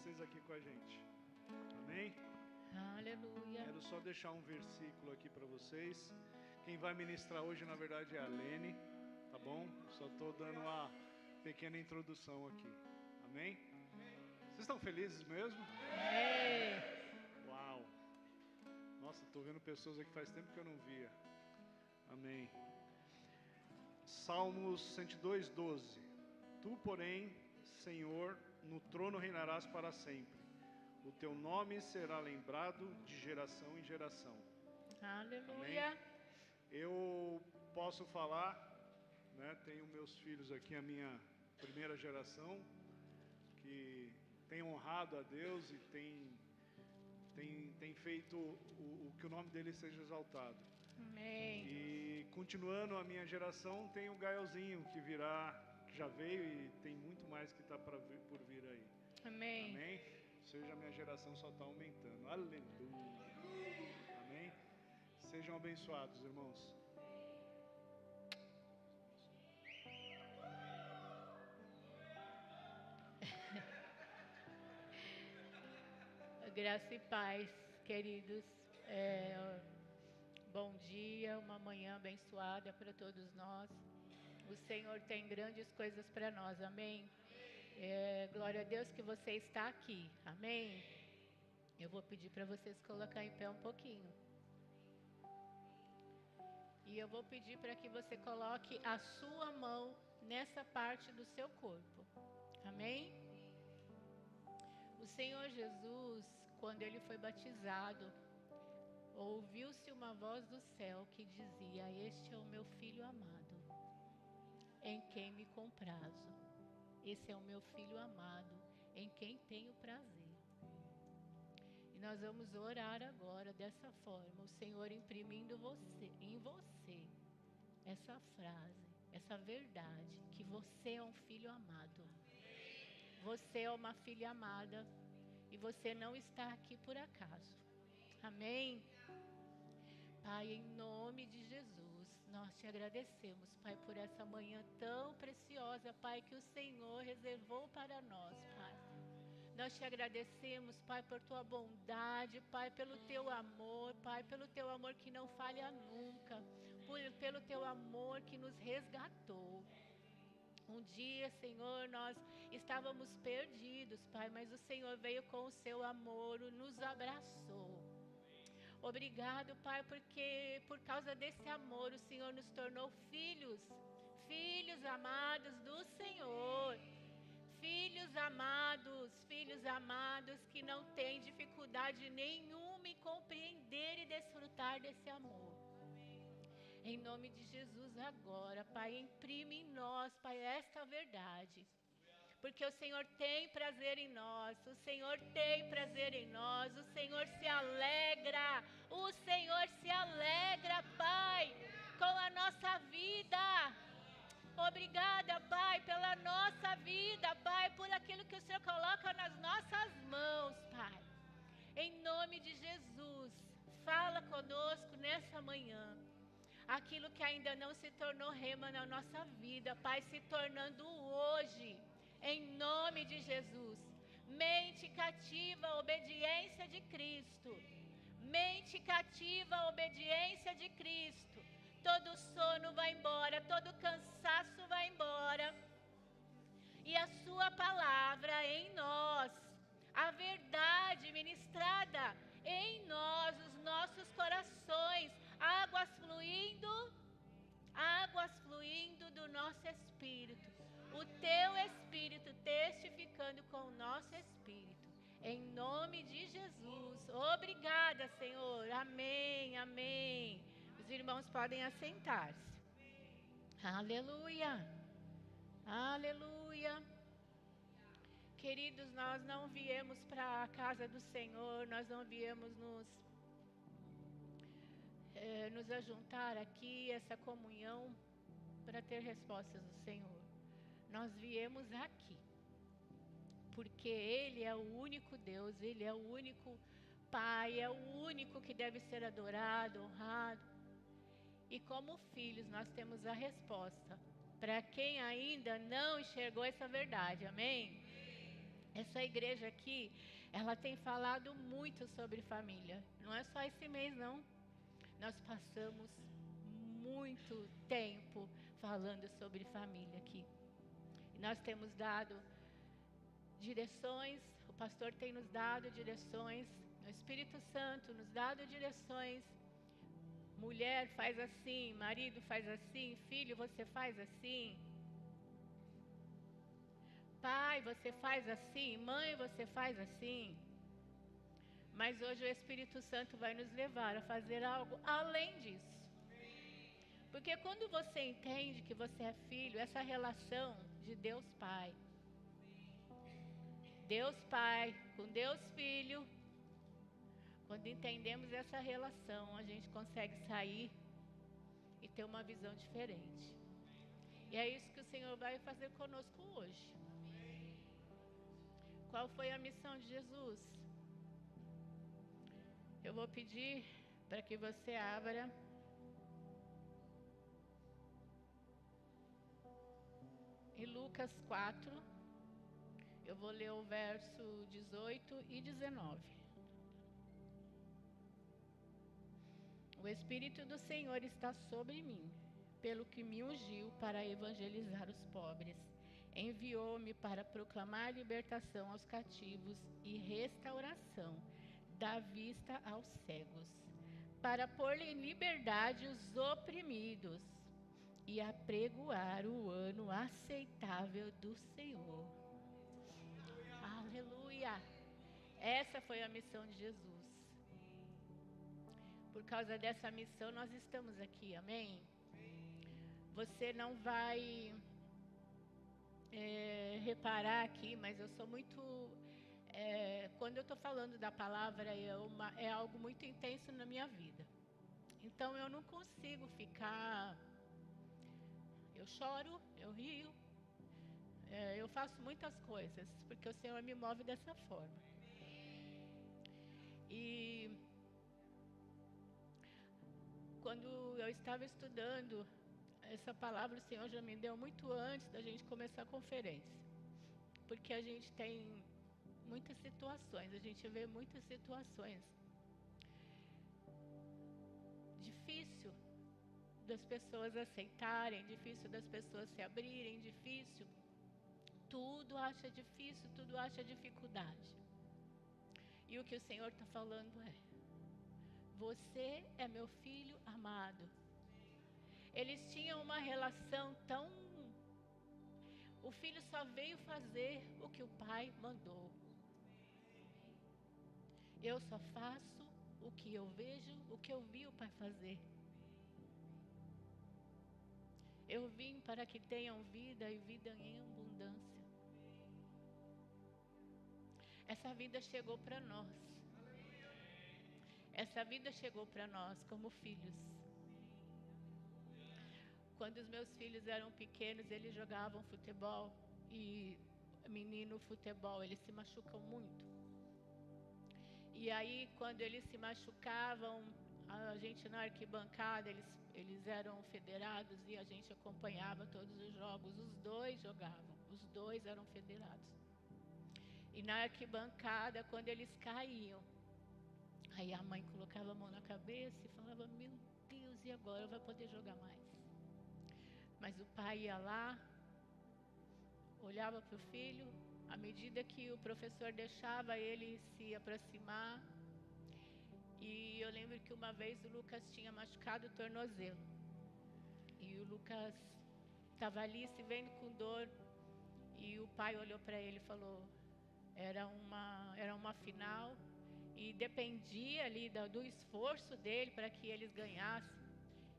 vocês aqui com a gente. Amém? Aleluia. Quero só deixar um versículo aqui para vocês. Quem vai ministrar hoje, na verdade, é a Lene, tá bom? Só estou dando uma pequena introdução aqui. Amém? Vocês estão felizes mesmo? Uau! Nossa, estou vendo pessoas aqui faz tempo que eu não via. Amém. Salmos 102, 12. Tu, porém, Senhor, no trono reinarás para sempre. O teu nome será lembrado de geração em geração. Aleluia. Amém? Eu posso falar, né? Tenho meus filhos aqui, a minha primeira geração, que tem honrado a Deus e tem feito o que o nome dele seja exaltado. Amém. E continuando a minha geração, tem o Gaelzinho que virá, que já veio e tem muito mais que está por vir aí. Amém. Amém? Ou seja, a minha geração só está aumentando. Aleluia. Amém? Sejam abençoados, irmãos. Graça e paz, queridos. Bom dia, uma manhã abençoada para todos nós. O Senhor tem grandes coisas para nós, amém? Glória a Deus que você está aqui, amém? Eu vou pedir para vocês colocar em pé um pouquinho. E eu vou pedir para que você coloque a sua mão nessa parte do seu corpo, amém? O Senhor Jesus, quando Ele foi batizado, ouviu-se uma voz do céu que dizia: este é o meu filho amado, em quem me comprazo. Esse é o meu filho amado, em quem tenho prazer. E nós vamos orar agora dessa forma, o Senhor imprimindo em você essa frase, essa verdade, que você é um filho amado. Você é uma filha amada e você não está aqui por acaso. Amém? Pai, em nome de Jesus, nós te agradecemos, Pai, por essa manhã tão preciosa, Pai, que o Senhor reservou para nós, Pai. Nós te agradecemos, Pai, por tua bondade, Pai, pelo teu amor, Pai, pelo teu amor que não falha nunca, pelo teu amor que nos resgatou. Um dia, Senhor, nós estávamos perdidos, Pai, mas o Senhor veio com o seu amor, nos abraçou. Obrigado, Pai, porque por causa desse amor o Senhor nos tornou filhos, filhos amados do Senhor. Filhos amados que não têm dificuldade nenhuma em compreender e desfrutar desse amor. Em nome de Jesus agora, Pai, imprime em nós, Pai, esta verdade. Porque o Senhor tem prazer em nós, o Senhor tem prazer em nós, o Senhor se alegra, Pai, com a nossa vida. Obrigada, Pai, pela nossa vida, Pai, por aquilo que o Senhor coloca nas nossas mãos, Pai. Em nome de Jesus, fala conosco nessa manhã. Aquilo que ainda não se tornou rema na nossa vida, Pai, se tornando hoje, em nome de Jesus. Mente cativa, obediência de Cristo. Mente cativa, obediência de Cristo. Todo sono vai embora, todo cansaço vai embora. E a sua palavra em nós, a verdade ministrada em nós, os nossos corações, águas fluindo do nosso espírito. O teu espírito testificando com o nosso espírito. Em nome de Jesus. Obrigada, Senhor. Amém, amém. Os irmãos podem assentar-se. Aleluia. Aleluia. Queridos, nós não viemos para a casa do Senhor, nós não viemos nos ajuntar aqui, essa comunhão, para ter respostas do Senhor. Nós viemos aqui, porque Ele é o único Deus, Ele é o único Pai, é o único que deve ser adorado, honrado. E como filhos, nós temos a resposta para quem ainda não enxergou essa verdade, amém? Essa igreja aqui, ela tem falado muito sobre família. Não é só esse mês, não. Nós passamos muito tempo falando sobre família aqui. Nós temos dado direções, o pastor tem nos dado direções, o Espírito Santo nos dado direções. Mulher faz assim, marido faz assim, filho você faz assim. Pai, você faz assim, mãe, você faz assim. Mas hoje o Espírito Santo vai nos levar a fazer algo além disso. Porque quando você entende que você é filho, essa relação de Deus Pai com Deus Filho, quando entendemos essa relação, a gente consegue sair e ter uma visão diferente. E é isso que o Senhor vai fazer conosco hoje. Qual foi a missão de Jesus? Eu vou pedir para que você abra em Lucas 4. Eu vou ler o verso 18 e 19. O Espírito do Senhor está sobre mim, pelo que me ungiu para evangelizar os pobres. Enviou-me para proclamar libertação aos cativos e restauração da vista aos cegos, para pôr em liberdade os oprimidos e apregoar o ano aceitável do Senhor. Aleluia! Essa foi a missão de Jesus. Por causa dessa missão nós estamos aqui, amém? Você não vai reparar aqui, mas eu sou muito... quando eu estou falando da palavra, é algo muito intenso na minha vida. Então eu não consigo ficar... Eu choro, eu rio, eu faço muitas coisas, porque o Senhor me move dessa forma. E quando eu estava estudando, essa palavra o Senhor já me deu muito antes da gente começar a conferência. Porque a gente tem muitas situações, a gente vê muitas situações difícil das pessoas aceitarem, difícil das pessoas se abrirem, difícil. Tudo acha difícil, tudo acha dificuldade. E o que o Senhor está falando é: você é meu filho amado. Eles tinham uma relação tão... O filho só veio fazer o que o pai mandou. Eu só faço o que eu vejo, o que eu vi o pai fazer. Eu vim para que tenham vida e vida em abundância. Essa vida chegou para nós. Essa vida chegou para nós como filhos. Quando os meus filhos eram pequenos, eles jogavam futebol. E menino, futebol, eles se machucam muito. E aí, quando eles se machucavam, a gente na arquibancada, eles eram federados e a gente acompanhava todos os jogos. Os dois jogavam, os dois eram federados. E na arquibancada, quando eles caíam, aí a mãe colocava a mão na cabeça e falava: meu Deus, e agora vai poder jogar mais? Mas o pai ia lá, olhava para o filho, à medida que o professor deixava ele se aproximar. E eu lembro que uma vez o Lucas tinha machucado o tornozelo. E o Lucas estava ali se vendo com dor. E o pai olhou para ele e falou: era uma final. E dependia ali do esforço dele para que eles ganhassem.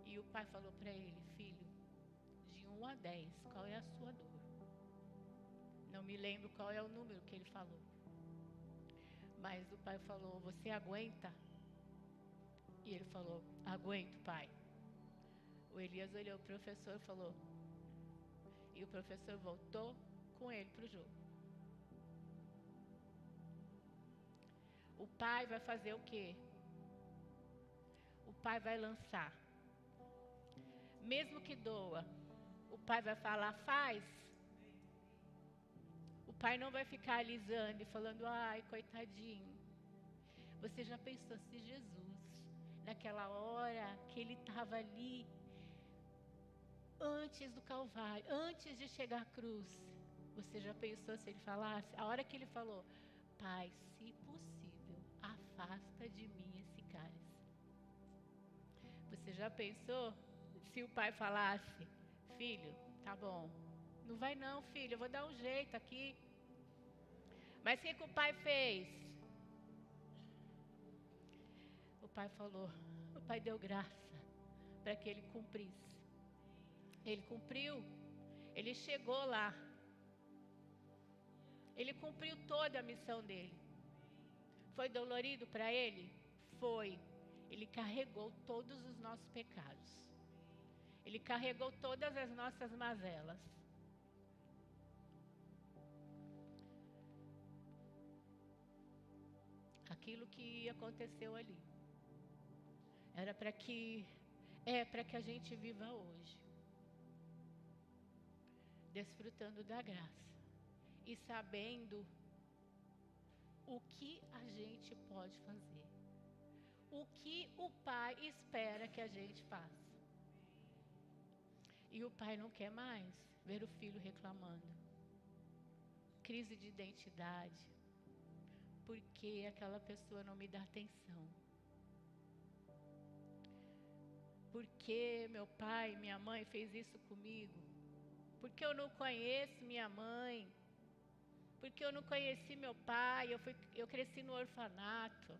E o pai falou para ele: filho, de 1 a 10, qual é a sua dor? Não me lembro qual é o número que ele falou. Mas o pai falou: você aguenta? E ele falou: aguento, pai. O Elias olhou o professor e falou... E o professor voltou com ele para o jogo. O pai vai fazer o quê? O pai vai lançar. Mesmo que doa, o pai vai falar: faz. O pai não vai ficar alisando e falando, ai, coitadinho. Você já pensou se Jesus, naquela hora que ele estava ali, antes do Calvário, antes de chegar à cruz, você já pensou se ele falasse, a hora que ele falou, Pai, se possível, afasta de mim esse cálice. Você já pensou se o pai falasse, filho, tá bom, não vai não, filho, eu vou dar um jeito aqui. Mas o que o pai fez? O pai falou, o pai deu graça para que ele cumprisse. Ele cumpriu, ele chegou lá. Ele cumpriu toda a missão dele. Foi dolorido para ele? Foi. Ele carregou todos os nossos pecados. Ele carregou todas as nossas mazelas. Aquilo que aconteceu ali era para que a gente viva hoje, desfrutando da graça e sabendo o que a gente pode fazer, o que o pai espera que a gente faça. E o pai não quer mais ver o filho reclamando. Crise de identidade, porque aquela pessoa não me dá atenção. Porque meu pai, minha mãe fez isso comigo. Porque eu não conheço minha mãe. Porque eu não conheci meu pai, eu cresci no orfanato.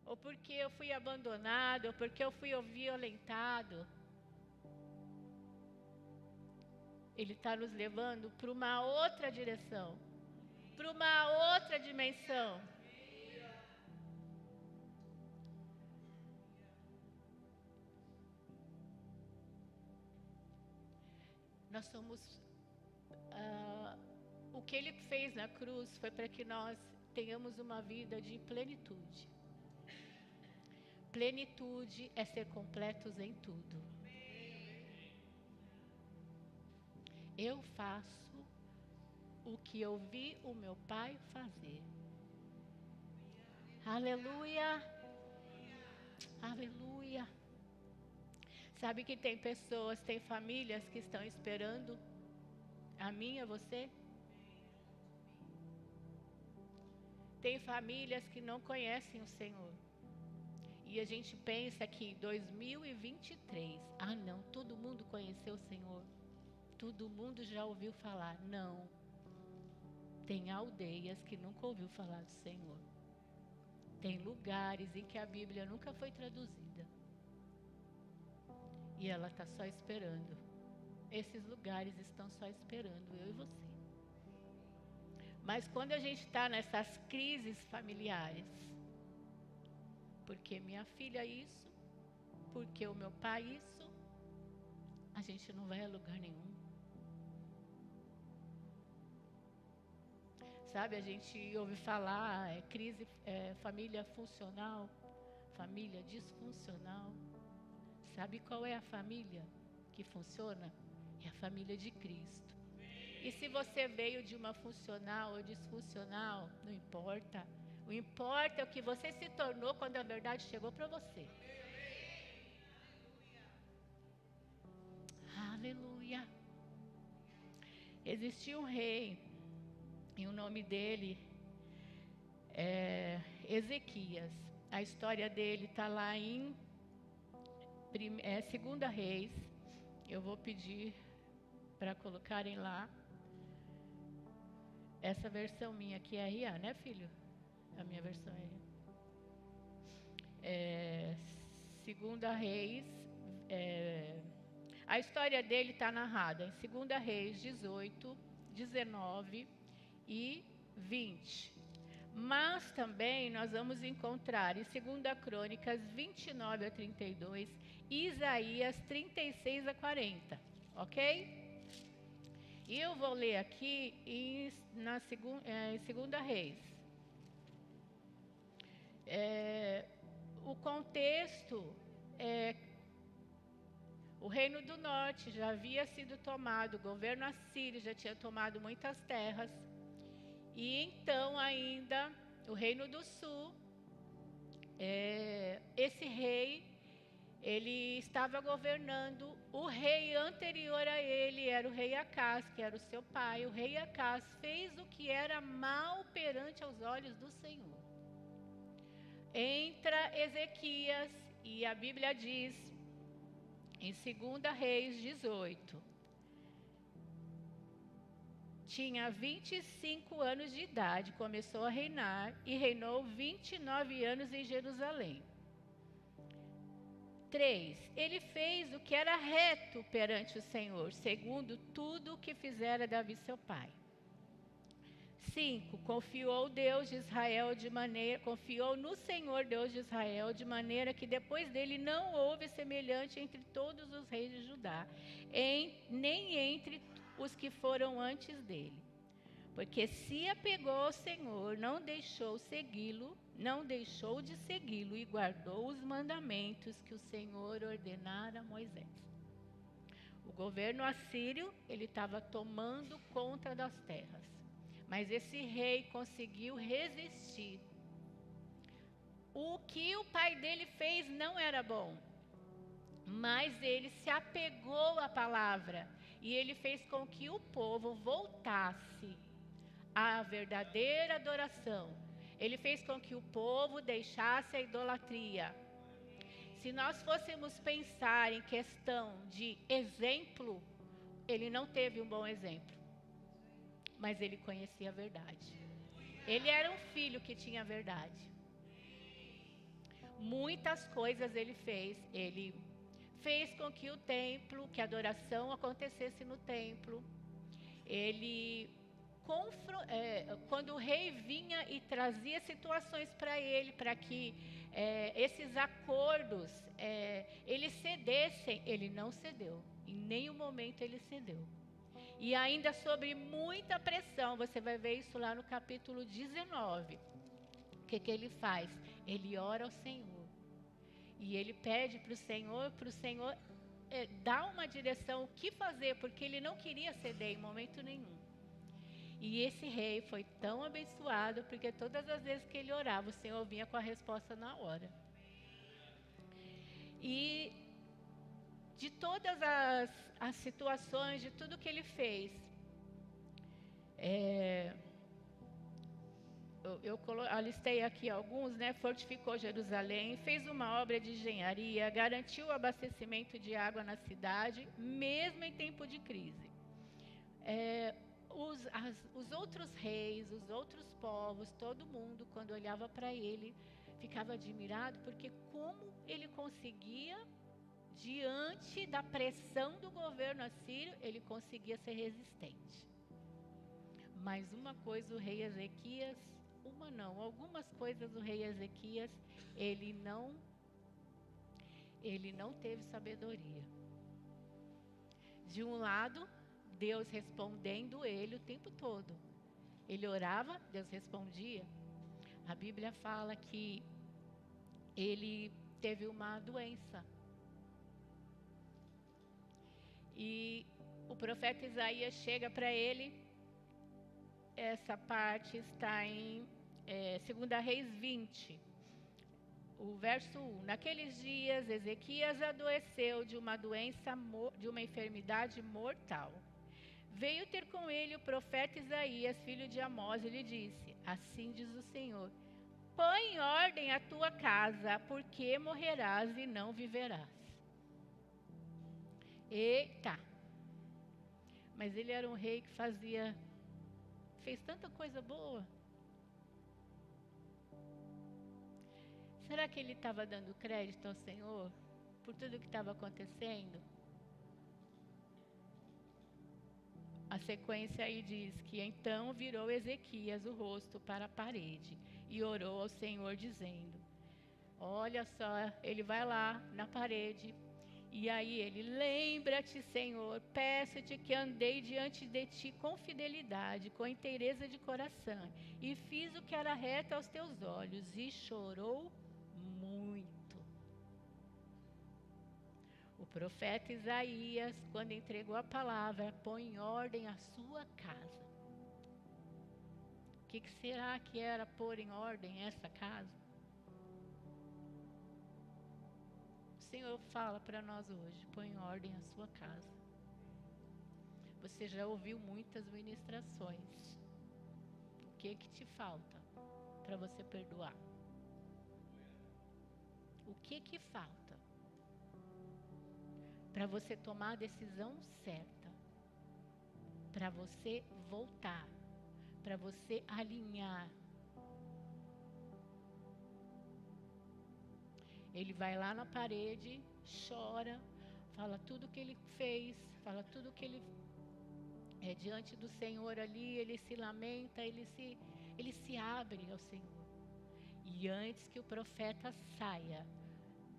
Ou porque eu fui abandonado, ou porque eu fui violentado. Ele está nos levando para uma outra direção, para uma outra dimensão. Nós somos... o que ele fez na cruz foi para que nós tenhamos uma vida de plenitude. Plenitude é ser completos em tudo. Eu faço o que eu vi o meu pai fazer. Aleluia! Aleluia! Sabe que tem pessoas, tem famílias que estão esperando a mim e a você? Tem famílias que não conhecem o Senhor. E a gente pensa que em 2023, não, todo mundo conheceu o Senhor. Todo mundo já ouviu falar. Não. Tem aldeias que nunca ouviu falar do Senhor. Tem lugares em que a Bíblia nunca foi traduzida. E ela está só esperando. Esses lugares estão só esperando eu e você. Mas quando a gente está nessas crises familiares, porque minha filha isso, porque o meu pai isso, a gente não vai a lugar nenhum. Sabe, a gente ouve falar, crise, família funcional, família disfuncional. Sabe qual é a família que funciona? É a família de Cristo. E se você veio de uma funcional ou disfuncional, não importa. O importa é o que você se tornou quando a verdade chegou para você. Aleluia. Existia um rei, e o nome dele é Ezequias. A história dele está lá em 2 Reis. Eu vou pedir para colocarem lá. Essa versão minha aqui é RA, né, filho? A minha versão é 2 Reis. A história dele está narrada em 2 Reis 18, 19 e 20. Mas também nós vamos encontrar em 2 Crônicas 29 a 32 e Isaías 36 a 40, ok? E eu vou ler aqui em 2 Reis. O contexto é: o reino do norte já havia sido tomado, o governo assírio já tinha tomado muitas terras, E então ainda o Reino do Sul, esse rei, ele estava governando. O rei anterior a ele era o rei Acás, que era o seu pai. O rei Acás fez o que era mal perante aos olhos do Senhor. Entra Ezequias e a Bíblia diz, em 2 Reis 18, tinha 25 anos de idade, começou a reinar e reinou 29 anos em Jerusalém. 3. Ele fez o que era reto perante o Senhor, segundo tudo o que fizera Davi seu pai. 5. Confiou no Senhor Deus de Israel, de maneira que depois dele não houve semelhante entre todos os reis de Judá, nem entre os que foram antes dele. Porque se apegou ao Senhor, não deixou de segui-lo e guardou os mandamentos que o Senhor ordenara a Moisés. O governo assírio, ele estava tomando conta das terras. Mas esse rei conseguiu resistir. O que o pai dele fez não era bom, mas ele se apegou à palavra e ele fez com que o povo voltasse à verdadeira adoração. Ele fez com que o povo deixasse a idolatria. Se nós fôssemos pensar em questão de exemplo, ele não teve um bom exemplo, mas ele conhecia a verdade. Ele era um filho que tinha a verdade. Muitas coisas ele fez. Ele fez com que o templo, que a adoração acontecesse no templo. Ele, quando o rei vinha e trazia situações para ele, para que esses acordos eles cedessem, ele não cedeu. Em nenhum momento ele cedeu. E ainda sobre muita pressão, você vai ver isso lá no capítulo 19. O que ele faz? Ele ora ao Senhor. E ele pede para o Senhor dar uma direção, o que fazer, porque ele não queria ceder em momento nenhum. E esse rei foi tão abençoado, porque todas as vezes que ele orava, o Senhor vinha com a resposta na hora. E de todas as situações, de tudo que ele fez, eu alistei aqui alguns, né? Fortificou Jerusalém, fez uma obra de engenharia, garantiu o abastecimento de água na cidade, mesmo em tempo de crise. Os outros reis, os outros povos, todo mundo, quando olhava para ele, ficava admirado, porque como ele conseguia, diante da pressão do governo assírio, ele conseguia ser resistente. Mas uma coisa o rei Ezequias, algumas coisas o rei Ezequias, ele não teve sabedoria. De um lado, Deus respondendo ele o tempo todo. Ele orava, Deus respondia. A Bíblia fala que ele teve uma doença. E o profeta Isaías chega para ele. Essa parte está em 2 Reis 20. O verso 1. Naqueles dias, Ezequias adoeceu de uma doença, de uma enfermidade mortal. Veio ter com ele o profeta Isaías, filho de Amós, e lhe disse: assim diz o Senhor, põe em ordem a tua casa, porque morrerás e não viverás. Eita! Mas ele era um rei que fez tanta coisa boa. Será que ele estava dando crédito ao Senhor por tudo que estava acontecendo? A sequência aí diz que então virou Ezequias o rosto para a parede e orou ao Senhor dizendo, olha só, ele vai lá na parede e aí ele, lembra-te, Senhor, peço-te que andei diante de ti com fidelidade, com inteireza de coração e fiz o que era reto aos teus olhos, e chorou muito. O profeta Isaías, quando entregou a palavra, põe em ordem a sua casa. O que será que era pôr em ordem essa casa? O Senhor fala para nós hoje: põe em ordem a sua casa. Você já ouviu muitas ministrações. O que te falta para você perdoar? O que falta para você tomar a decisão certa? Para você voltar, para você alinhar. Ele vai lá na parede, chora, fala tudo que ele fez, fala tudo que ele é diante do Senhor ali, ele se lamenta, ele se abre ao Senhor. E antes que o profeta saia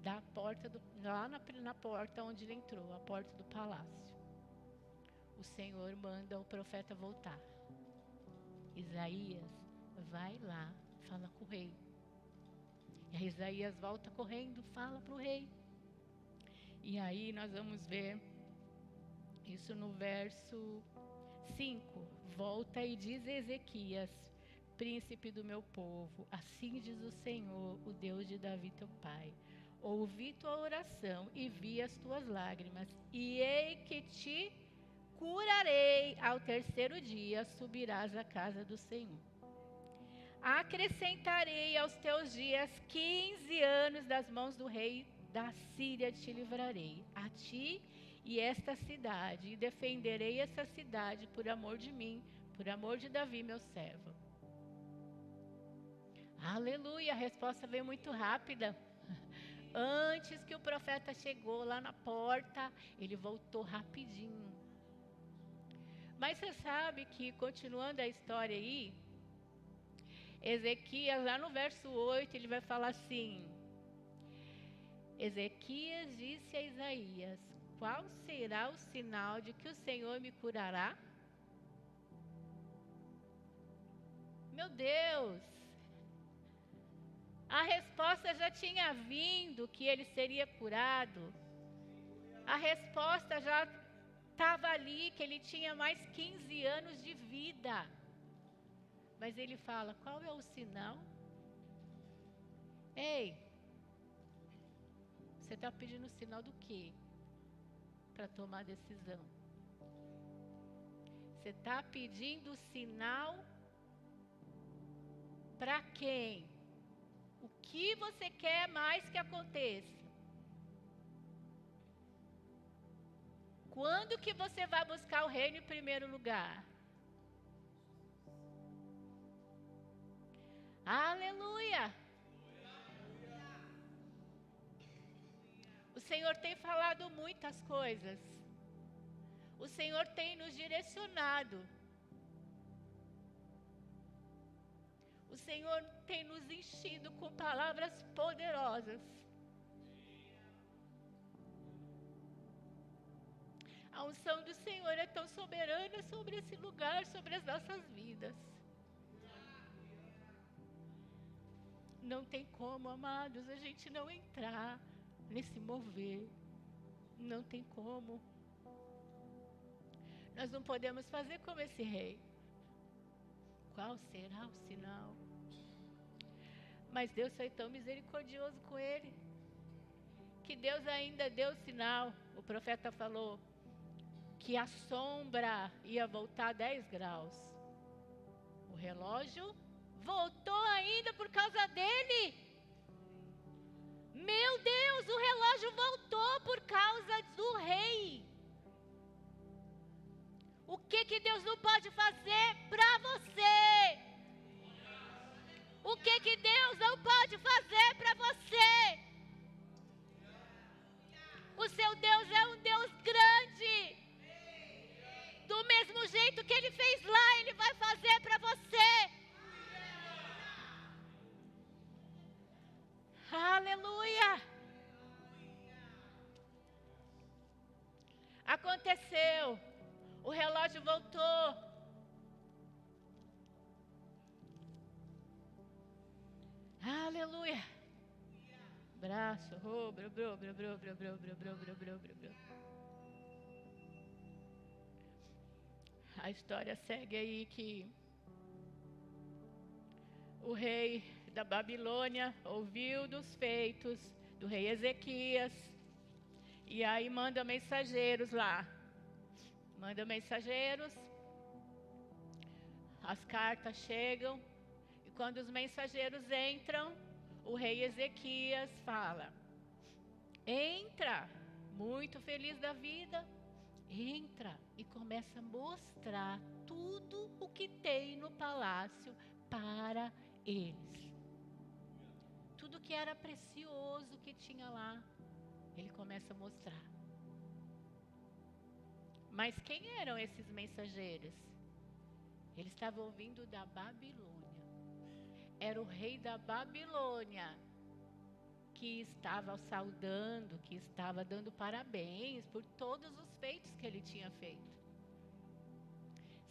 da porta, lá na porta onde ele entrou, a porta do palácio, o Senhor manda o profeta voltar. Isaías vai lá, fala com o rei. E aí Isaías volta correndo, fala para o rei. E aí nós vamos ver isso no verso 5. Volta e diz a Ezequias, príncipe do meu povo, assim diz o Senhor, o Deus de Davi teu pai. Ouvi tua oração e vi as tuas lágrimas, e ei que te curarei. Ao terceiro dia subirás à casa do Senhor. Acrescentarei aos teus dias 15 anos, das mãos do rei da Síria te livrarei, a ti e esta cidade, e defenderei essa cidade por amor de mim, por amor de Davi, meu servo. Aleluia, a resposta veio muito rápida. Antes que o profeta chegou lá na porta, ele voltou rapidinho. Mas você sabe que, continuando a história aí, Ezequias, lá no verso 8, ele vai falar assim: Ezequias disse a Isaías, qual será o sinal de que o Senhor me curará? Meu Deus! A resposta já tinha vindo, que ele seria curado. A resposta já estava ali, que ele tinha mais 15 anos de vida. Mas ele fala, qual é o sinal? Ei, você está pedindo sinal do quê? Para tomar decisão. Você está pedindo sinal para quem? O que você quer mais que aconteça? Quando que você vai buscar o reino em primeiro lugar? Aleluia! O Senhor tem falado muitas coisas. O Senhor tem nos direcionado. O Senhor tem nos enchido com palavras poderosas. A unção do Senhor é tão soberana sobre esse lugar, sobre as nossas vidas. Não tem como, amados, a gente não entrar nesse mover. Não tem como. Nós não podemos fazer como esse rei. Qual será o sinal? Mas Deus foi tão misericordioso com ele, que Deus ainda deu sinal. O profeta falou que a sombra ia voltar 10 graus. O relógio voltou ainda por causa dele. Meu Deus, o relógio voltou por causa do rei. O que Deus não pode fazer para você? O que Deus não pode fazer para você? O seu Deus é um Deus grande. Do mesmo jeito que Ele fez lá, Ele vai fazer para você. Aleluia! Aconteceu. O relógio voltou. Aleluia. Braço, A história segue aí que o rei da Babilônia ouviu dos feitos do rei Ezequias. E aí manda mensageiros lá. Manda mensageiros. As cartas chegam. E quando os mensageiros entram, o rei Ezequias fala: entra, muito feliz da vida. Entra e começa a mostrar tudo o que tem no palácio para eles. Tudo que era precioso que tinha lá, ele começa a mostrar. Mas quem eram esses mensageiros? Eles estavam vindo da Babilônia. Era o rei da Babilônia que estava saudando, que estava dando parabéns por todos os feitos que ele tinha feito.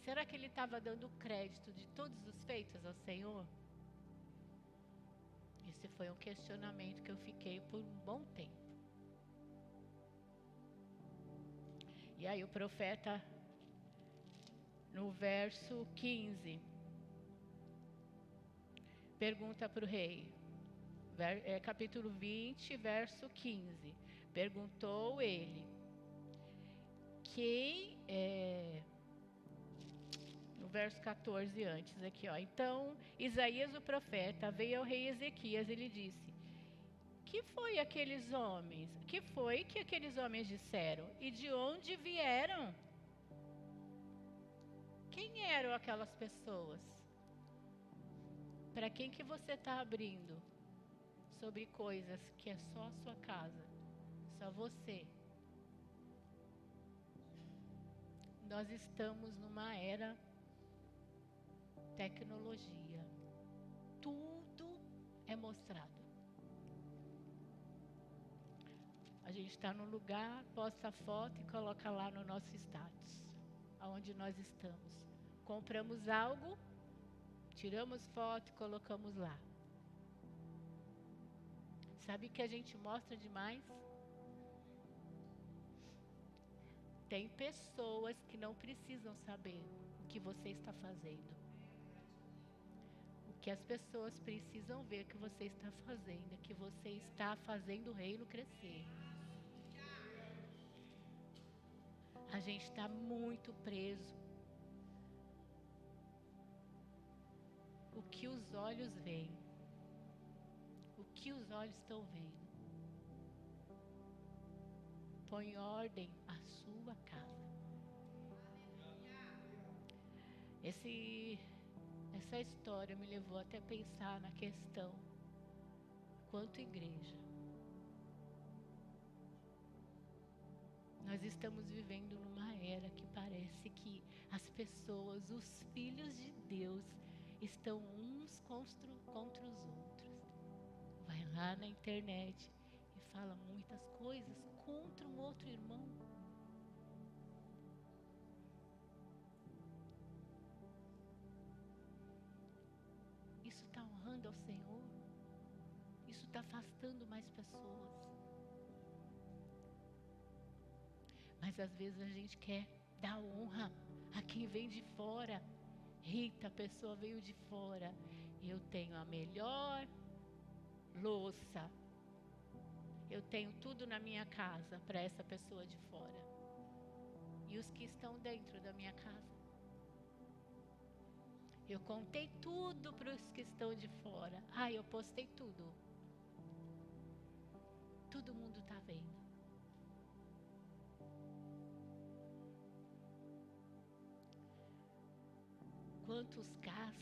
Será que ele estava dando crédito de todos os feitos ao Senhor? Esse foi um questionamento que eu fiquei por um bom tempo. E aí o profeta, no verso 15, pergunta para o rei, capítulo 20, verso 15. Perguntou ele, no verso 14 antes aqui, ó. Então, Isaías o profeta veio ao rei Ezequias e lhe disse: que foi aqueles homens? Que foi que aqueles homens disseram? E de onde vieram? Quem eram aquelas pessoas? Para quem que você está abrindo sobre coisas que é só a sua casa, só você? Nós estamos numa era tecnologia. Tudo é mostrado. A gente está num lugar, posta a foto e coloca lá no nosso status, aonde nós estamos. Compramos algo, tiramos foto e colocamos lá. Sabe que a gente mostra demais? Tem pessoas que não precisam saber o que você está fazendo. O que as pessoas precisam ver que você está fazendo é que você está fazendo o reino crescer. A gente está muito preso. O que os olhos veem, o que os olhos estão vendo. Põe em ordem a sua casa. Essa história me levou até a pensar na questão, quanto igreja, nós estamos vivendo numa era que parece que as pessoas, os filhos de Deus, estão uns contra os outros. Vai lá na internet e fala muitas coisas contra um outro irmão. Isso está honrando ao Senhor? Isso está afastando mais pessoas? Mas às vezes a gente quer dar honra a quem vem de fora. Eita, a pessoa veio de fora. Eu tenho a melhor louça. Eu tenho tudo na minha casa para essa pessoa de fora. E os que estão dentro da minha casa? Eu contei tudo para os que estão de fora. Eu postei tudo. Todo mundo está vendo. Quantos cas?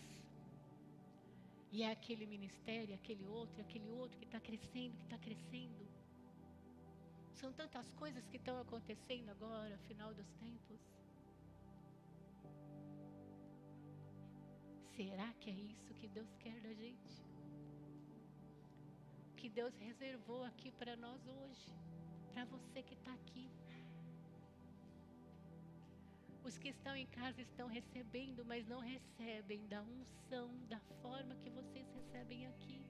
E é aquele ministério, aquele outro que está crescendo, que está crescendo. São tantas coisas que estão acontecendo agora, final dos tempos. Será que é isso que Deus quer da gente? Que Deus reservou aqui para nós hoje, para você que está aqui. Os que estão em casa estão recebendo, mas não recebem da unção, da forma que vocês recebem aqui.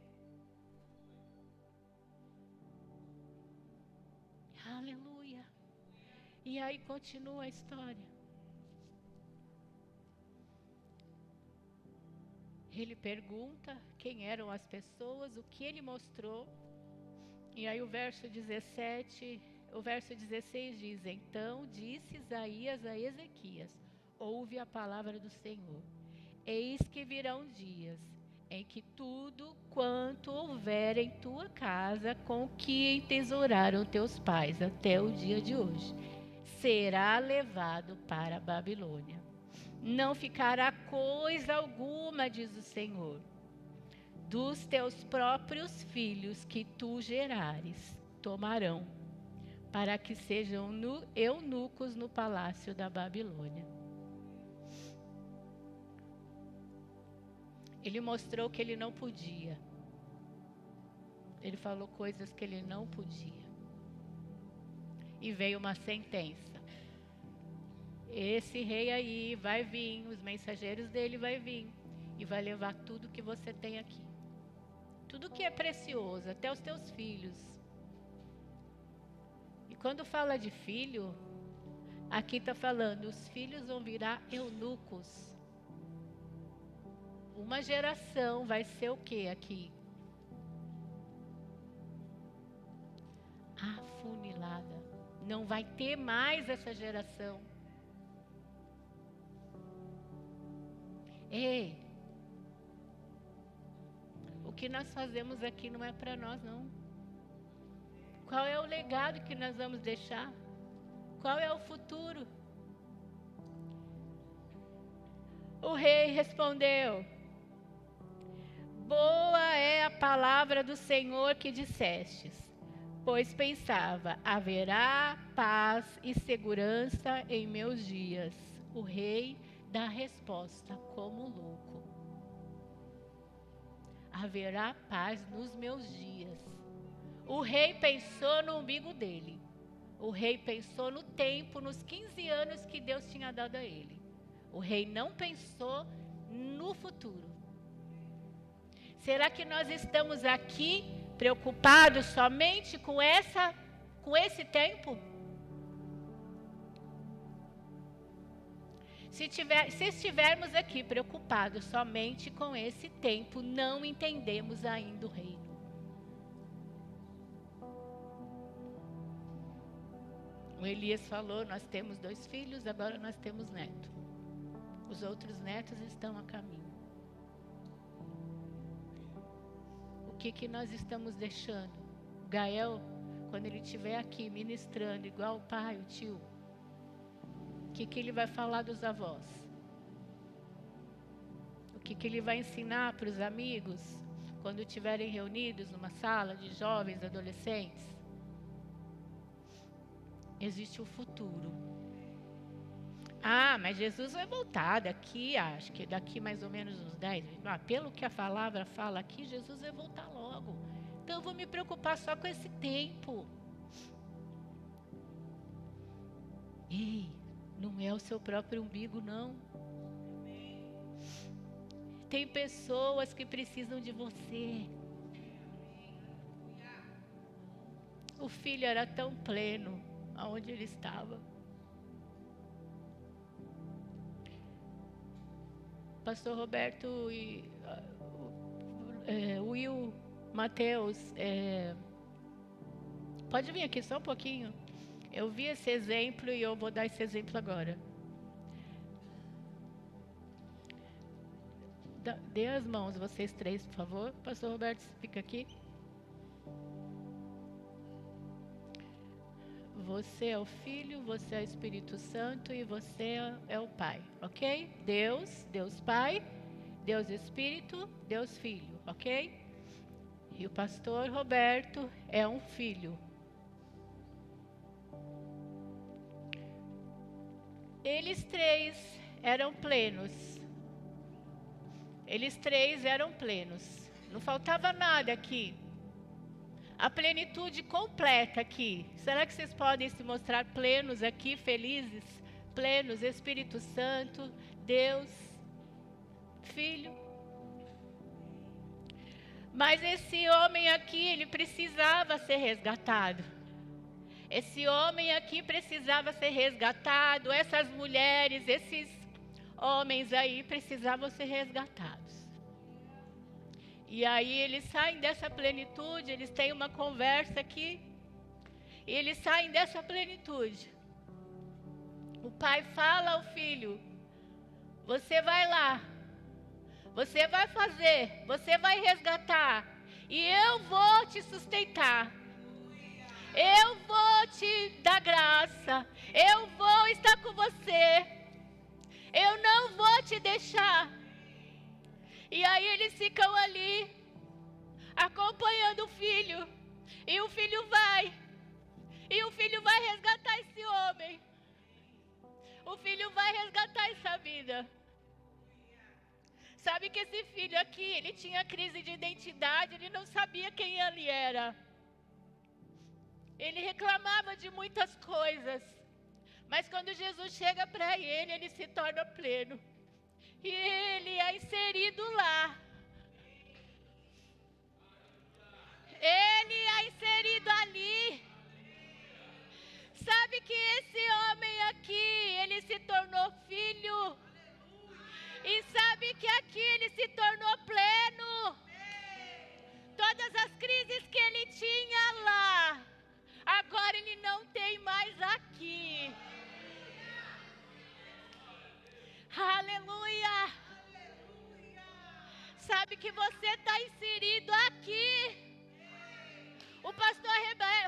Aleluia. E aí continua a história. Ele pergunta quem eram as pessoas, o que ele mostrou. E aí o verso 16 diz: Então disse Isaías a Ezequias: Ouve a palavra do Senhor. Eis que virão dias em que tudo quanto houver em tua casa, com que entesouraram teus pais até o dia de hoje, será levado para a Babilônia. Não ficará coisa alguma, diz o Senhor, dos teus próprios filhos que tu gerares, tomarão, para que sejam eunucos no palácio da Babilônia. Ele mostrou que ele não podia. Ele falou coisas que ele não podia. E veio uma sentença. Esse rei aí vai vir, os mensageiros dele vai vir e vai levar tudo que você tem aqui. Tudo que é precioso, até os teus filhos. E quando fala de filho, aqui está falando, os filhos vão virar eunucos. Uma geração vai ser o que aqui? Afunilada. Não vai ter mais essa geração. Ei, o que nós fazemos aqui não é para nós, não. Qual é o legado que nós vamos deixar? Qual é o futuro? O rei respondeu: Boa é a palavra do Senhor que dissestes, pois pensava, haverá paz e segurança em meus dias. O rei dá resposta como louco. Haverá paz nos meus dias. O rei pensou no umbigo dele. O rei pensou no tempo, nos 15 anos que Deus tinha dado a ele. O rei não pensou no futuro. Será que nós estamos aqui preocupados somente com esse tempo? Se estivermos aqui preocupados somente com esse tempo, não entendemos ainda o reino. O Elias falou, nós temos 2 filhos, agora nós temos neto. Os outros netos estão a caminho. O que nós estamos deixando? O Gael, quando ele estiver aqui ministrando, igual o pai, o tio, o que ele vai falar dos avós? O que ele vai ensinar para os amigos quando estiverem reunidos numa sala de jovens, adolescentes? Existe o futuro. Ah, mas Jesus vai voltar daqui, acho que daqui mais ou menos uns 10 anos. Pelo que a palavra fala aqui, Jesus vai voltar logo. Então eu vou me preocupar só com esse tempo. Ei, não é o seu próprio umbigo, não. Tem pessoas que precisam de você. O filho era tão pleno aonde ele estava. Pastor Roberto e Will, Mateus, pode vir aqui só um pouquinho. Eu vi esse exemplo e eu vou dar esse exemplo agora. Dê as mãos, vocês 3, por favor. Pastor Roberto, fica aqui. Você é o Filho, você é o Espírito Santo e você é o Pai, ok? Deus Pai, Deus Espírito, Deus Filho, ok? E o pastor Roberto é um filho. Eles 3 eram plenos. Eles 3 eram plenos. Não faltava nada aqui. A plenitude completa aqui. Será que vocês podem se mostrar plenos aqui, felizes? Plenos, Espírito Santo, Deus, Filho. Mas esse homem aqui, ele precisava ser resgatado. Esse homem aqui precisava ser resgatado. Essas mulheres, esses homens aí precisavam ser resgatados. E aí eles saem dessa plenitude, eles têm uma conversa aqui, e eles saem dessa plenitude. O pai fala ao filho: você vai lá, você vai fazer, você vai resgatar, e eu vou te sustentar. Eu vou te dar graça, eu vou estar com você, eu não vou te deixar. E aí eles ficam ali, acompanhando o filho, e o filho vai resgatar esse homem, o filho vai resgatar essa vida. Sabe que esse filho aqui, ele tinha crise de identidade, ele não sabia quem ele era. Ele reclamava de muitas coisas, mas quando Jesus chega para ele, ele se torna pleno. E ele é inserido lá. Ele é inserido ali. Sabe que esse homem aqui, ele se tornou filho. E sabe que aqui ele se tornou pleno. Todas as crises que ele tinha lá, agora ele não tem mais aqui. Aleluia. Sabe que você está inserido aqui. O pastor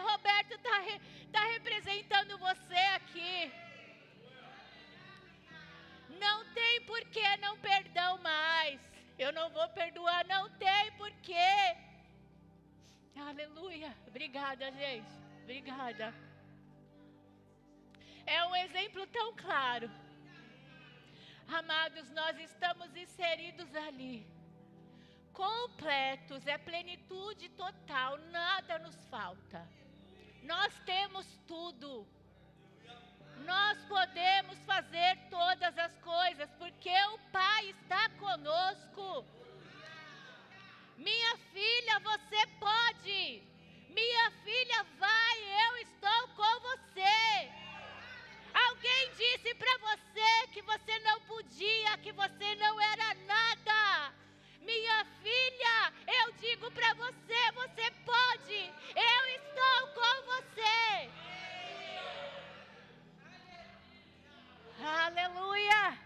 Roberto está representando você aqui. Não tem porquê não perdão mais. Eu não vou perdoar, não tem porquê. Aleluia. Obrigada, gente. Obrigada. É um exemplo tão claro. Amados, nós estamos inseridos ali. Completos, é plenitude total, nada nos falta. Nós temos tudo. Nós podemos fazer todas as coisas, porque o Pai está conosco. Minha filha, você pode. Minha filha, vai, eu estou com você. Alguém disse para você que você não podia, que você não era nada. Minha filha, eu digo para você, você pode. Eu estou com você. Aleluia.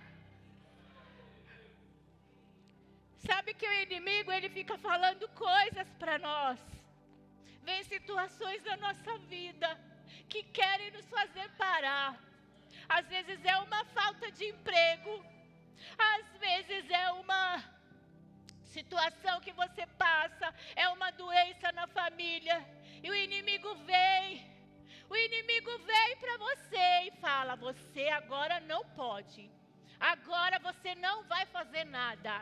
Sabe que o inimigo, ele fica falando coisas para nós. Vem situações da nossa vida que querem nos fazer parar. Às vezes é uma falta de emprego. Às vezes é uma situação que você passa. É uma doença na família. E o inimigo vem. O inimigo vem para você e fala: você agora não pode. Agora você não vai fazer nada.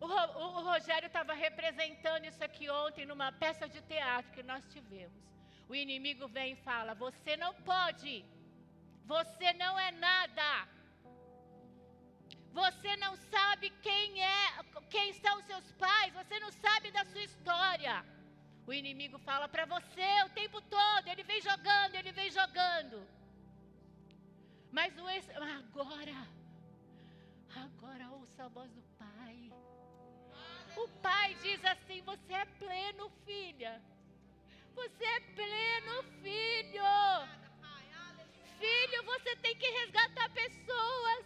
O Rogério estava representando isso aqui ontem numa peça de teatro que nós tivemos. O inimigo vem e fala: você não pode. Você não é nada. Você não sabe quem são os seus pais. Você não sabe da sua história. O inimigo fala para você o tempo todo. Ele vem jogando, ele vem jogando. Mas agora ouça a voz do Pai. O Pai diz assim: você é pleno, filha. Você é pleno, filho. Filho, você tem que resgatar pessoas.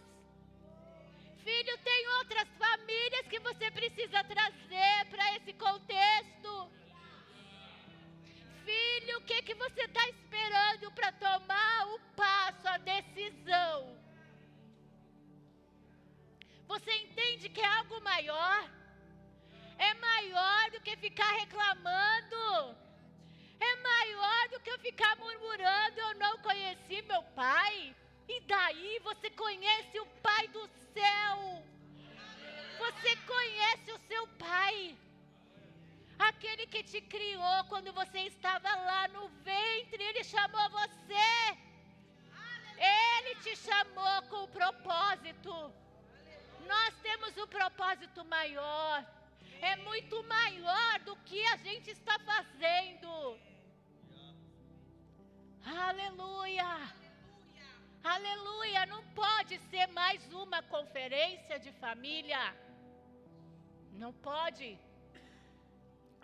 Filho, tem outras famílias que você precisa trazer para esse contexto. Filho, o que você está esperando para tomar o passo, a decisão? Você entende que é algo maior? É maior do que ficar reclamando. É maior do que eu ficar murmurando: eu não conheci meu pai. E daí você conhece o Pai do céu. Você conhece o seu Pai. Aquele que te criou quando você estava lá no ventre. Ele chamou você. Ele te chamou com um propósito. Nós temos um propósito maior. É muito maior do que a gente está fazendo. Aleluia. Aleluia. Não pode ser mais uma conferência de família. Não pode.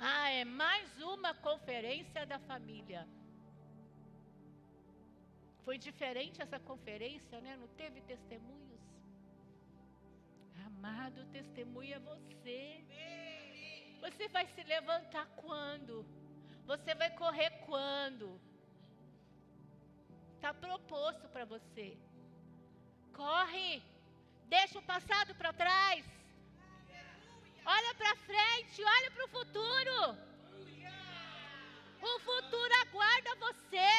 Ah, é mais uma conferência da família. Foi diferente essa conferência, né? Não teve testemunhos? Amado, testemunha é você. Você vai se levantar quando? Você vai correr quando? Está proposto para você. Corre. Deixa o passado para trás. Olha para frente, olha para o futuro. O futuro aguarda você.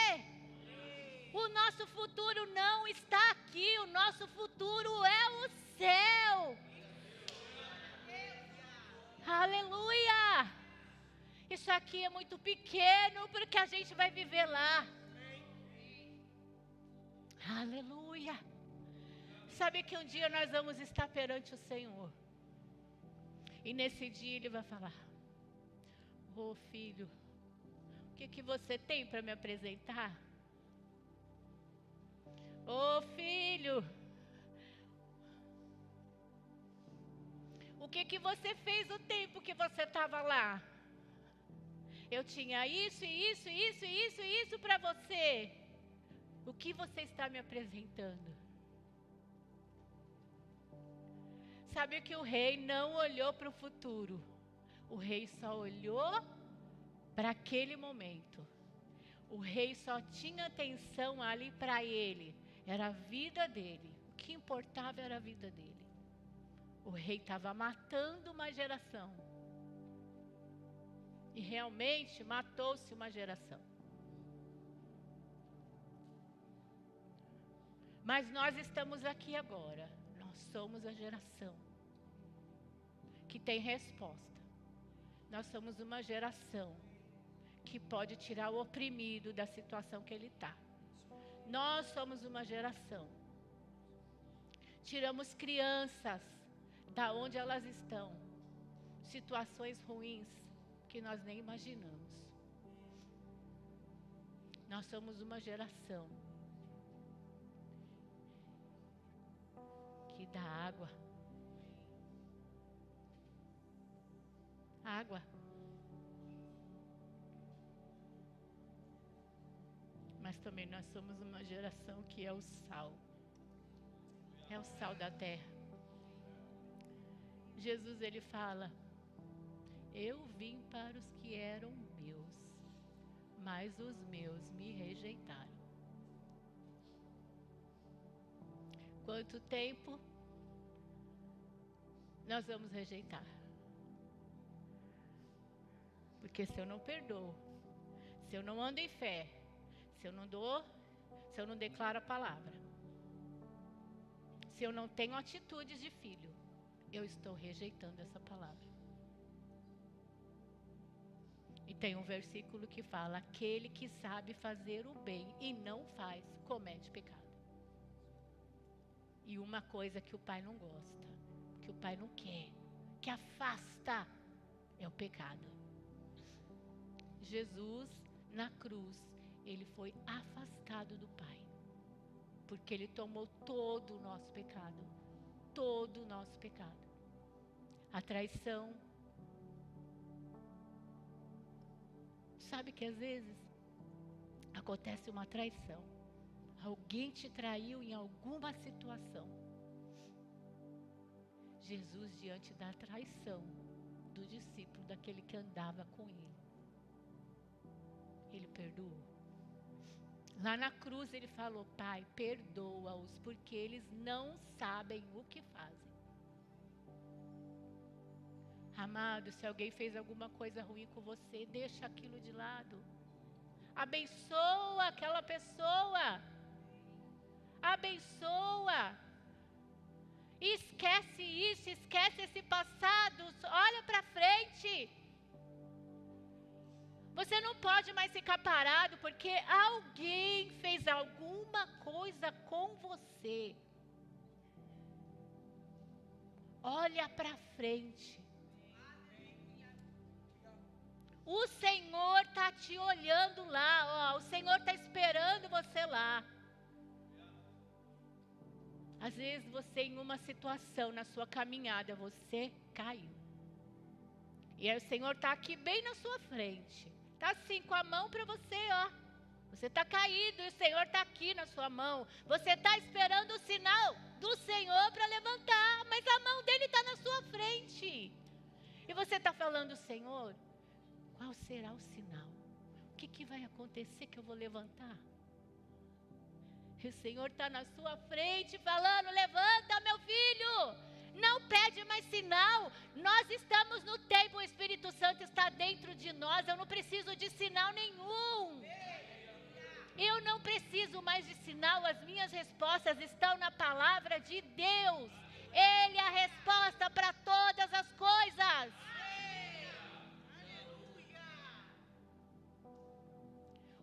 O nosso futuro não está aqui, o nosso futuro é o céu. Aleluia! Isso aqui é muito pequeno porque a gente vai viver lá. Aleluia! Sabe que um dia nós vamos estar perante o Senhor. E nesse dia Ele vai falar: ô filho, o que você tem para me apresentar? Ô filho, o que você fez o tempo que você estava lá? Eu tinha isso, isso, isso, isso, isso para você. O que você está me apresentando? Sabe que o rei não olhou para o futuro. O rei só olhou para aquele momento. O rei só tinha atenção ali para ele. Era a vida dele. O que importava era a vida dele. O rei estava matando uma geração. E realmente matou-se uma geração. Mas nós estamos aqui agora. Nós somos a geração que tem resposta. Nós somos uma geração que pode tirar o oprimido da situação que ele está. Nós somos uma geração. Tiramos crianças da onde elas estão. Situações ruins que nós nem imaginamos. Nós somos uma geração que dá água. Água. Mas também nós somos uma geração que é o sal. É o sal da terra. Jesus, ele fala: eu vim para os que eram meus, mas os meus me rejeitaram. Quanto tempo nós vamos rejeitar? Porque se eu não perdoo, se eu não ando em fé, se eu não declaro a palavra, se eu não tenho atitudes de filho, eu estou rejeitando essa palavra. E tem um versículo que fala: aquele que sabe fazer o bem e não faz, comete pecado. E uma coisa que o pai não gosta, que o pai não quer, que afasta, é o pecado. Jesus, na cruz, ele foi afastado do Pai, porque ele tomou todo o nosso pecado, todo o nosso pecado. A traição. Sabe que às vezes acontece uma traição. Alguém te traiu em alguma situação. Jesus, diante da traição do discípulo, daquele que andava com ele perdoou. Lá na cruz ele falou: Pai, perdoa-os, porque eles não sabem o que fazem. Amado, se alguém fez alguma coisa ruim com você, deixa aquilo de lado. Abençoa aquela pessoa. Abençoa. Esquece isso, esquece esse passado. Olha para frente. Você não pode mais ficar parado porque alguém fez alguma coisa com você. Olha para frente. O Senhor está te olhando lá, ó. O Senhor está esperando você lá. Às vezes você, em uma situação na sua caminhada, você caiu. E aí o Senhor está aqui bem na sua frente. Está assim, com a mão para você, ó. Você está caído e o Senhor está aqui na sua mão. Você está esperando o sinal do Senhor para levantar, mas a mão dele está na sua frente. E você está falando, Senhor, qual será o sinal? O que vai acontecer que eu vou levantar? E o Senhor está na sua frente falando, levanta, meu filho. Não pede mais sinal. Nós estamos no tempo, o Espírito Santo está dentro de nós. Eu não preciso de sinal nenhum. Eu não preciso mais de sinal. As minhas respostas estão na palavra de Deus. Ele é a resposta para todas as coisas.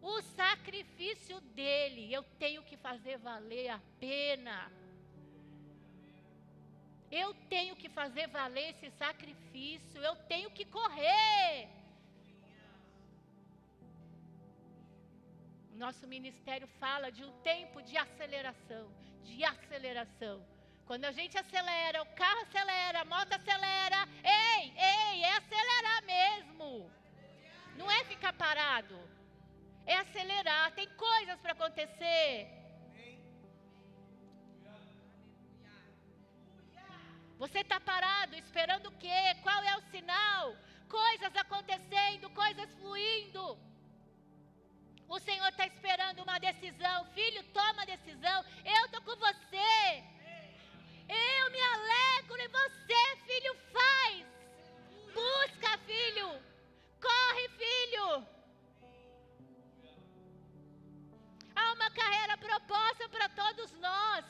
O sacrifício dele, eu tenho que fazer valer a pena. Eu tenho que fazer valer esse sacrifício. Eu tenho que correr. Nosso ministério fala de um tempo de aceleração. De aceleração. Quando a gente acelera, o carro acelera, a moto acelera. Ei, é acelerar mesmo. Não é ficar parado. É acelerar. Tem coisas para acontecer. Você está parado, esperando o quê? Qual é o sinal? Coisas acontecendo, coisas fluindo. O Senhor está esperando uma decisão. Filho, toma a decisão. Eu estou com você. Eu me alegro em você, filho, faz. Busca, filho. Corre, filho. Há uma carreira proposta para todos nós.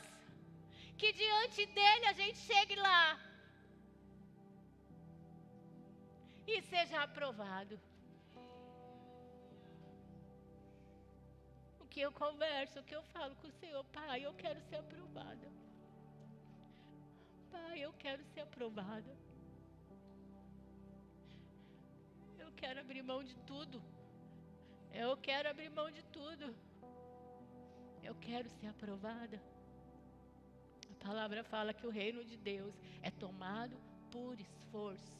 Que diante dele a gente chegue lá. E seja aprovado. O que eu converso, o que eu falo com o Senhor, Pai, eu quero ser aprovada. Pai, eu quero ser aprovada. Eu quero abrir mão de tudo. Eu quero abrir mão de tudo. Eu quero ser aprovada. A palavra fala que o reino de Deus é tomado por esforço.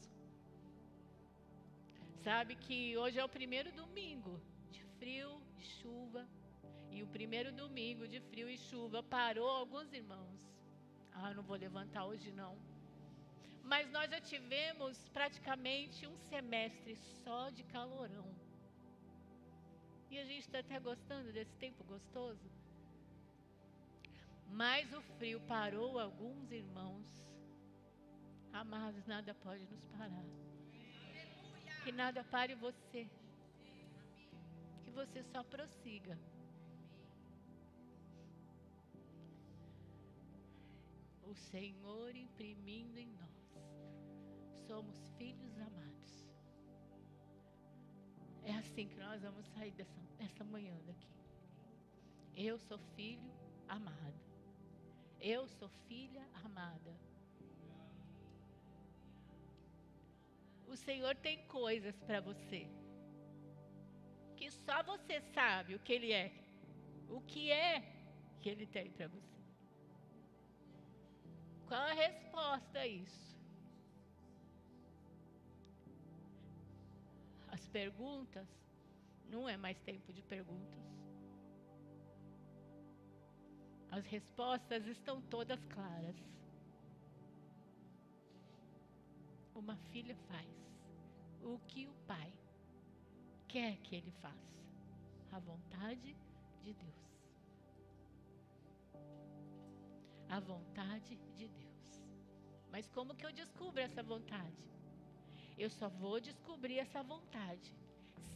Sabe que hoje é o primeiro domingo de frio e chuva. E o primeiro domingo de frio e chuva parou alguns irmãos. Não vou levantar hoje não. Mas nós já tivemos praticamente um semestre só de calorão. E a gente está até gostando desse tempo gostoso. Mas o frio parou alguns irmãos. Amados, nada pode nos parar. Que nada pare você. Que você só prossiga. O Senhor imprimindo em nós. Somos filhos amados. É assim que nós vamos sair dessa manhã daqui. Eu sou filho amado. Eu sou filha amada. O Senhor tem coisas para você. Que só você sabe o que Ele é. O que é que Ele tem para você. Qual a resposta a isso? As perguntas, não é mais tempo de perguntas. As respostas estão todas claras. Uma filha faz o que o pai quer que ele faça. A vontade de Deus. A vontade de Deus. Mas como que eu descubro essa vontade? Eu só vou descobrir essa vontade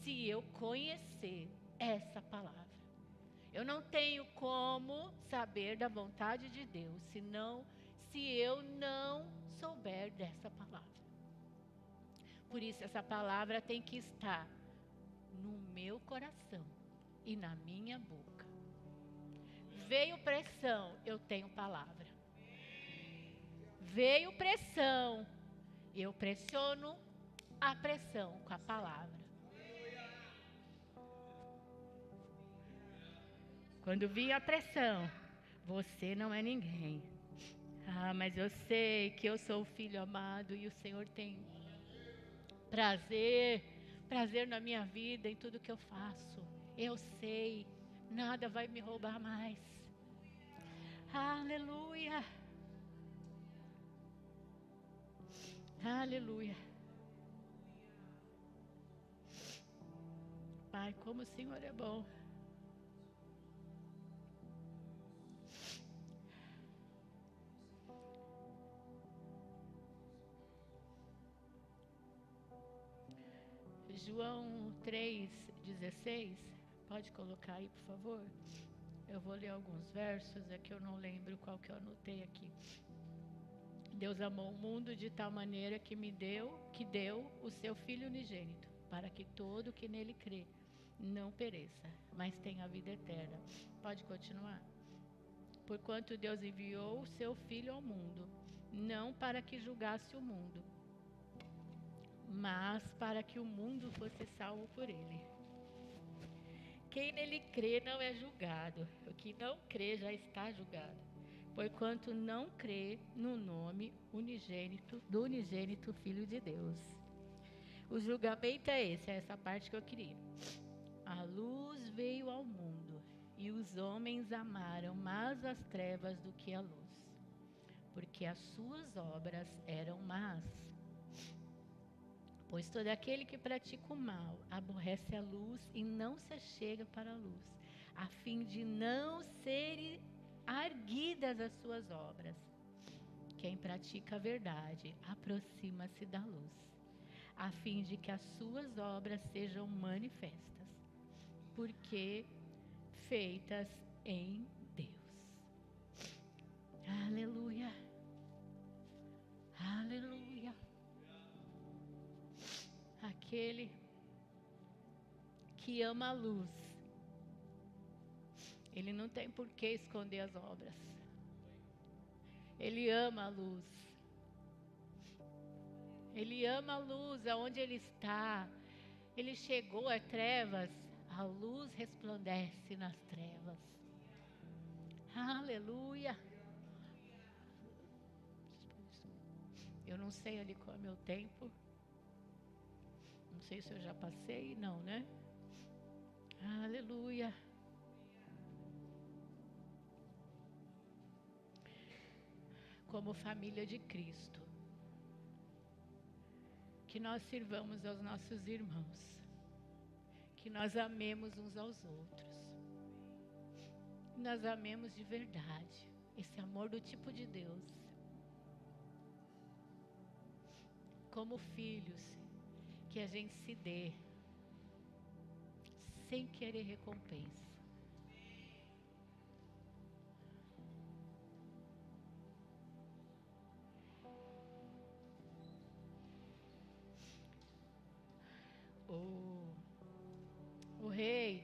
se eu conhecer essa palavra. Eu não tenho como saber da vontade de Deus, se eu não souber dessa palavra. Por isso essa palavra tem que estar no meu coração e na minha boca. Veio pressão, eu tenho palavra. Veio pressão, eu pressiono a pressão com a palavra. Quando vinha a pressão, você não é ninguém. Mas eu sei que eu sou o filho amado e o Senhor tem prazer na minha vida, em tudo que eu faço. Eu sei, nada vai me roubar mais. Aleluia. Aleluia. Pai, como o Senhor é bom. João 3,16, pode colocar aí, por favor? Eu vou ler alguns versos, é que eu não lembro qual que eu anotei aqui. Deus amou o mundo de tal maneira que deu o seu Filho unigênito, para que todo que nele crê não pereça, mas tenha a vida eterna. Pode continuar? Porquanto Deus enviou o seu Filho ao mundo, não para que julgasse o mundo, mas para que o mundo fosse salvo por ele. Quem nele crê não é julgado, o que não crê já está julgado, porquanto não crê no nome do unigênito Filho de Deus. O julgamento é esse, é essa parte que eu queria. A luz veio ao mundo, e os homens amaram mais as trevas do que a luz, porque as suas obras eram más. Pois todo aquele que pratica o mal aborrece a luz e não se achega para a luz, a fim de não serem arguidas as suas obras. Quem pratica a verdade aproxima-se da luz, a fim de que as suas obras sejam manifestas, porque feitas em Deus. Aleluia. Aleluia. Aquele que ama a luz, ele não tem por que esconder as obras. Ele ama a luz. Ele ama a luz aonde ele está. Ele chegou a trevas, a luz resplandece nas trevas. Aleluia. Eu não sei ali qual é o meu tempo. Não sei se eu já passei, não, né? Aleluia. Como família de Cristo, que nós sirvamos aos nossos irmãos, que nós amemos uns aos outros, nós amemos de verdade, esse amor do tipo de Deus, como filhos, que a gente se dê, sem querer recompensa. O rei,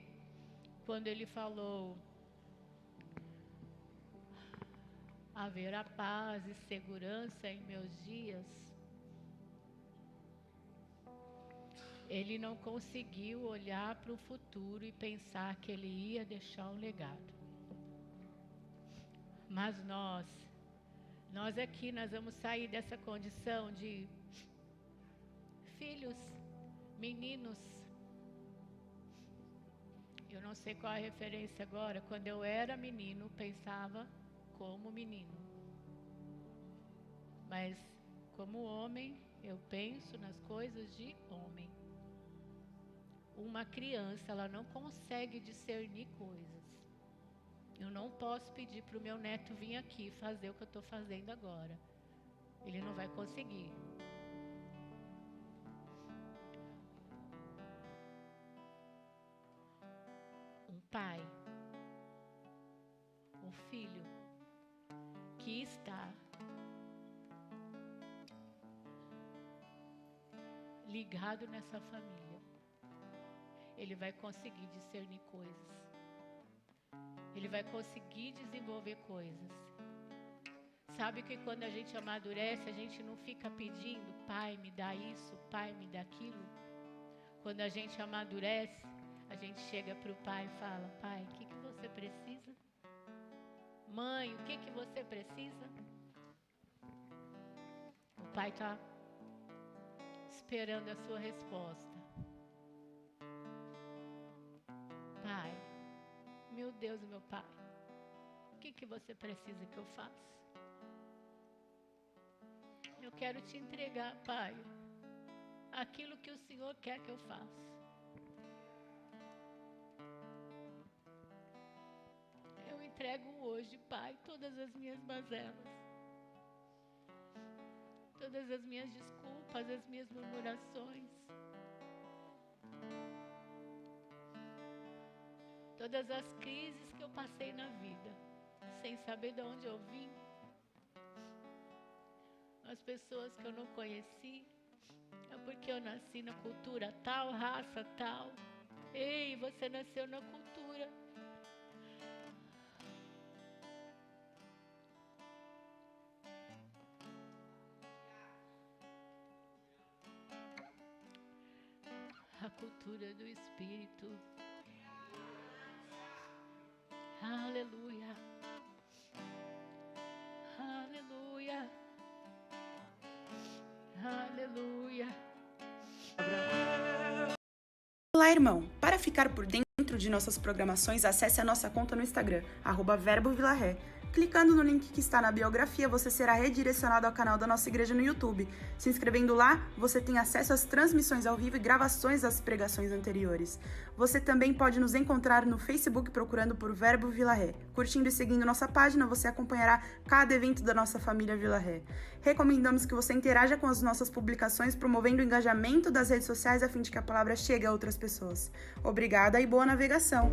quando ele falou, haverá paz e segurança em meus dias, ele não conseguiu olhar para o futuro e pensar que ele ia deixar um legado. Mas nós aqui, nós vamos sair dessa condição de filhos, meninos. Eu não sei qual a referência agora. Quando eu era menino, pensava como menino. Mas como homem, eu penso nas coisas de homem. Uma criança, ela não consegue discernir coisas. Eu não posso pedir para o meu neto vir aqui fazer o que eu estou fazendo agora. Ele não vai conseguir. Um pai, um filho que está ligado nessa família, ele vai conseguir discernir coisas. Ele vai conseguir desenvolver coisas. Sabe que quando a gente amadurece, a gente não fica pedindo, pai, me dá isso, pai, me dá aquilo. Quando a gente amadurece, a gente chega para o pai e fala, pai, o que você precisa? Mãe, o que você precisa? O pai está esperando a sua resposta. Pai, meu Deus, meu Pai, o que você precisa que eu faça? Eu quero te entregar, Pai, aquilo que o Senhor quer que eu faça. Eu entrego hoje, Pai, todas as minhas mazelas, todas as minhas desculpas, as minhas murmurações, todas as crises que eu passei na vida, sem saber de onde eu vim, as pessoas que eu não conheci, é porque eu nasci na cultura tal, raça tal. Ei, você nasceu na cultura. A cultura do Espírito. Aleluia. Aleluia. Aleluia. Olá, irmão! Para ficar por dentro de nossas programações, acesse a nossa conta no Instagram, @verbovilaré. Clicando no link que está na biografia, você será redirecionado ao canal da nossa igreja no YouTube. Se inscrevendo lá, você tem acesso às transmissões ao vivo e gravações das pregações anteriores. Você também pode nos encontrar no Facebook procurando por Verbo Vila Ré. Curtindo e seguindo nossa página, você acompanhará cada evento da nossa família Vila Ré. Recomendamos que você interaja com as nossas publicações, promovendo o engajamento das redes sociais a fim de que a palavra chegue a outras pessoas. Obrigada e boa navegação!